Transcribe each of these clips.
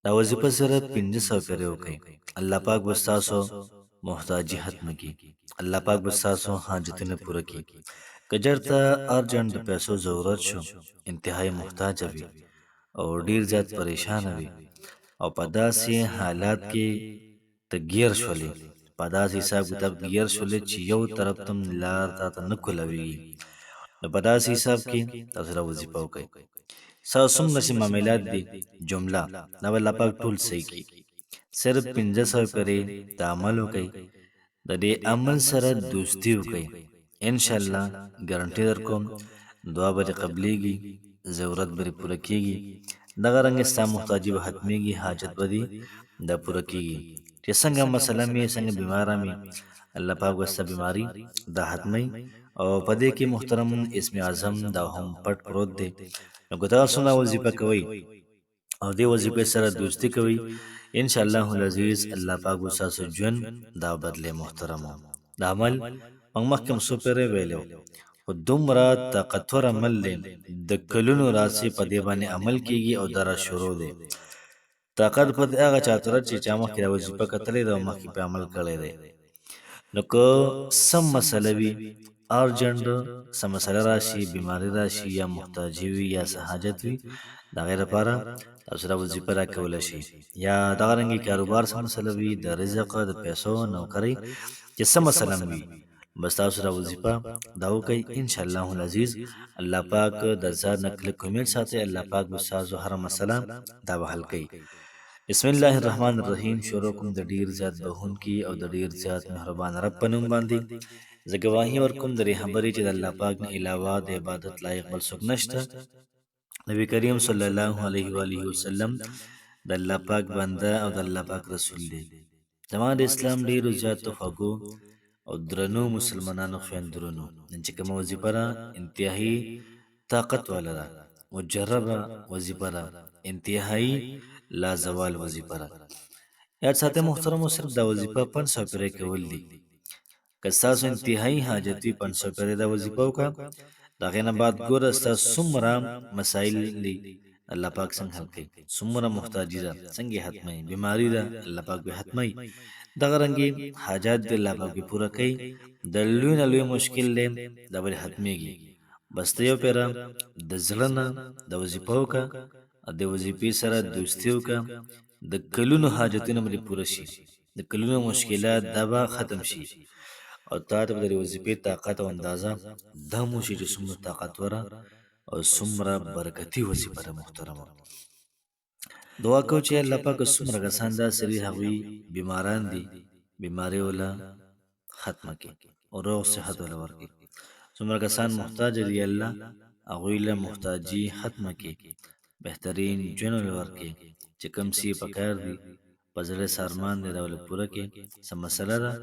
دا وظیفه سره 1500 پیره وکړئ. الله پاک به ستاسو محتاجي ختمه کړي. الله پاک به ستاسو حاجتونه پوره کړي. که چېرته ارجنټ د پیسو ضرورت شو، انتهایی محتاجه وي او ډیر زیات پریشانه وي او په داسې حالات کې ته ګیر شولې، په داسې حساب کتاب ګیر شولې چې یو طرف ته لار تاته نه کولوي، نو په داسې حساب کې تاسو را وظیفه وکړئ. ستاسو څومره چې معاملات دي جمله دا به الله پاک ټول صحیح کړي. صرف 1500 پرې د عمل وکړئ، د دې عمل سره دوستي وکړئ. انشاءالله ګارنټي در کوم دعا به دې قبلیږي، ضرورت به دې پوره کېږي. دغه رنګ ستا محتاجي به ختمېږي، حاجت به دې دا پوره کېږي. چې څنګه مسله مې څنګه بیماره مې الله پاک به ستا بیماري دا ختموي. او په دې کې محترم اسم اعظم دا هم پټ پروت دی. نو که تاسو دا وظیفه کوئ او دې وظیفې سره دوستي کوئ، انشاءالله العزیز الله پاک به ستاسو ژوند دا بدلې. محترمو دا عمل موږ مخکې څو پیرې ویلو، خو دومره طاقتور عمل دی د کلونو راځي په دې باندې عمل کېږي او دا را شروع دی. طاقت په هغه چا ته چې چا مخکې دا وظیفه کتلې ده او مخکې په عمل کړی دی. نو که سم مسله وي، ارجنټ څه مسله راشي، بیماري راشي یا محتاجي وي یا څه حاجت وي، د هغې لپاره تاسو دا وظیفه راکولی شي. یا دغه رنګې کاروبار څه مسله وي، د رزق، د پیسو، نوکرۍ چې څه مسله وي، بس تاسو دا وظیفه دا وکئ. انشاءالله العزیز الله پاک د ځان نه کلک امید ساتئ، الله پاک به ستاسو هره مسله دا به حل کوي. بسم الله الرحمن الرحیم. شروع کوم د ډیر زیات بخښونکي او د ډیر زیات مهربان رب په نوم باندې. زه ګواهي ورکوم د دې خبرې چې د الله پاک نه علاوه د عبادت لایق بل څوک نشته. نبی کریم صلی الله علیه و آله وسلم د الله پاک بنده او د الله پاک رسول دی. زما د اسلام ډیرو زیاتو خوږو او درنو مسلمانانو خویندرونو، نن چې کومه وظیفه ده انتهایی طاقت والا ده، مجربه وظیفه ده، انتهایی لازوال وظیفه ده. یاد ساتئ محترمو، صرف دا وظیفه 500 پیرې کول دي. که ستاسو انتهایی حاجت وي 500 پیرې دا وظیفه وکړه، د هغې نه بعد ګوره ستاسو څومره مسایل دي الله پاک څنګه حل کوي، څومره محتاجي ده څنګه یې ختموي، بیماري ده الله پاک به ختموي، دغه رنګې حاجات دې الله پاک به پوره کوي. د لوی نه لوی مشکل دی دا به ختمېږي. بس ته یو پیره د زړه نه د وظیفه وکړه، د وظیفې سره دوستي وکړه، د کلونو حاجتونه به دې پوره شي، د کلونو مشکلات دا به ختم شي او تا ته به د وظیفې طاقت او اندازه دا مو شي چې څومره طاقتوره او څومره برکتي وظیفه ده. محترمه دعا کوو چې الله پاک څومره کسان داسې وي هغوی بیماران دي، بیمارۍ وله ختمه کړي او روغ صحت وله ورکړي. څومره کسان محتاج دي الله هغوی له محتاجي ختمه کړي، بهترین ژوند وله ورکړي. چې کوم څه یې پکار دي په زړه سارمان دی دا وله پوره کړي. څه مسله ده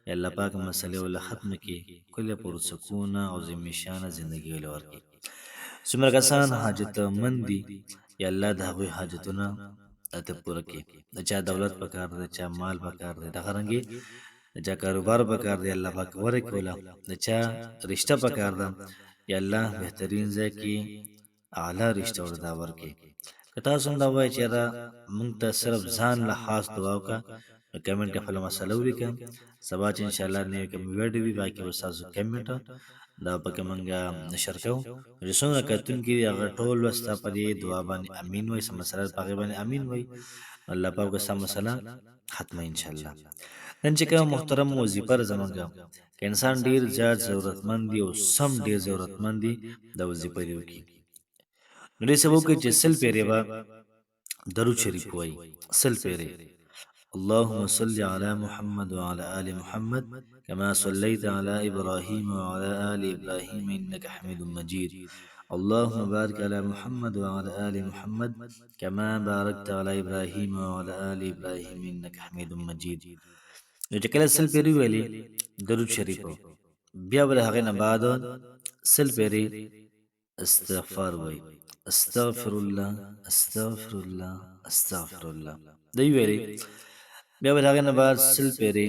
یا الله پاک مسلې وله ختمه کړي، کله پرسکونه او ذمشانه زندګي وله ورکړي. څومره کسان حاجتمند دي یا الله د هغوی حاجتونه ته پوره کړي. د چا دولت پکار دی، د چا مال پکار دی، دغه رنګې د چا کاروبار پکار دی الله پاک ورکړي وله، د چا رشته پکار ده یا الله بهترین ځای کې اعلی رشته ورته دا ورکړي. که تاسو هم دا وایئ چې یاره موږ ته صرف ځان له خاص دعا وکړه، نو کمنټ کې خپله مسله ولیکه. سبا چې انشاءالله نوې کوم ویډیو وي باقي به ستاسو کمنټ دا پکې موږ نشر کوو. چې څومره کتونکي دي هغه ټول به ستا په دې دعا باندې امین وایي، څه مسله په هغې باندې امین وایي، الله پاک به ستا مسله ختمه انشاءالله. نن چې کومه محترم وظیفه ده زموږ، که انسان ډېر زیات ضرورتمند دي او سم ډېر ضرورتمند دي دا وظیفه دې وکړي. نو دې څه وکړئ چې 100 پیرې به درود شریف وایي، 100 پیرې. اللهم صل على محمد وعلى آل محمد كما صليت على إبراهيم وعلى آل إبراهيم إنك حميد مجيد. اللهم بارك على محمد وعلى آل محمد كما باركت على إبراهيم وعلى آل إبراهيم إنك حميد مجيد. نو چې کله 100 پیرې ویلې درود شریف بیا به د هغې نه بعد 100 پیرې استغفار وایي، استغفر الله استغفر الله استغفر الله دی ویلې. بیا به د هغې نه بعد 100 پیرې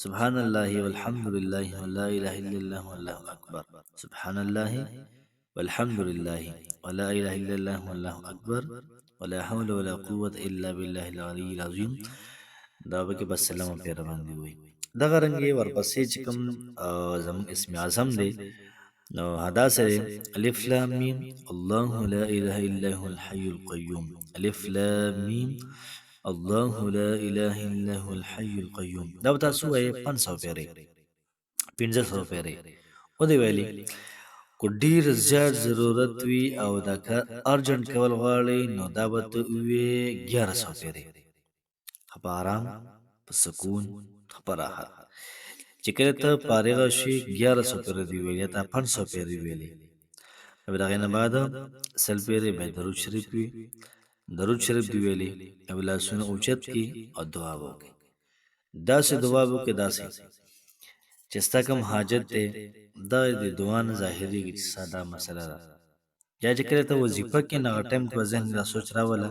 سبحان الله والحمد لله ولا اله الا الله والله اکبر، سبحان الله والحمد لله ولا اله الا الله والله اکبر ولا حول ولا قوة الا بالله العلی العظیم. دا به بس سلام پیر باندې وي. دغه رنګ ورپسې چې کوم زموږ اسم اعظم دی نو هدا سره الف لام میم الله لا اله الا هو الحي القيوم. الف لام میم الله لا اله الا هو الحي القيوم. دا تاسو یې 500 پیری 1500 پیری او دی ویلي کو ډیر زیات ضرورت وي او دا کار ارجنٹ کول غواړي نو دا به ته وي 1100 پیری په آرام په سکون په راحت. چې کله ته فارغ شي 1100 پیری دی ویلي تا 500 پیری ویلي. اب دغه نه بعد سل پیری به درود شریف وي. درود شریف دی ویلي او لاسونه اوچت کی او دعا وکړي. داسې دعا وکړي داسې چې ستا کوم حاجت دی دا د دعا نه ظاهرېږي چې ساده مسله ده. یا چې کله ته وظیفه کې نه هغه ټایم کې به ذهن را سوچ راوله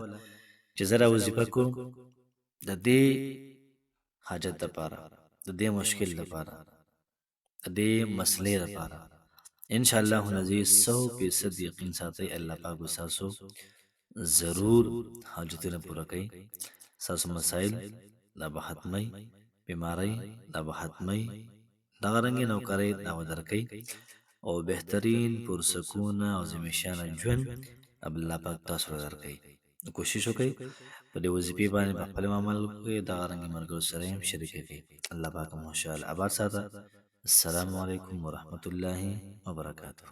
چې زه را وظیفه کوم د دې حاجت دپاره د دې مشکل دپاره د دې مسلې دپاره انشاءالله العزیز 100% یقین ساتئ الله پاک به ستاسو ضرور حاجتونه پوره کوي. ستاسو مسایل دا به ختموي، بیماری دا به ختموي، دغه رنګې نوکرۍ دا به درکوي او بهترین پرسکون او زمیشانه ژوند الله پاک تاسو ته درکوي. کوشش وکړئ په دې وظیفې باندې په خپل عمل وکړئ، دغه رنګې ملګرو سره هم شریک کړئ. الله پاک مو انشاءالله آباد ساته. السلام علیکم ورحمة الله وبرکاته.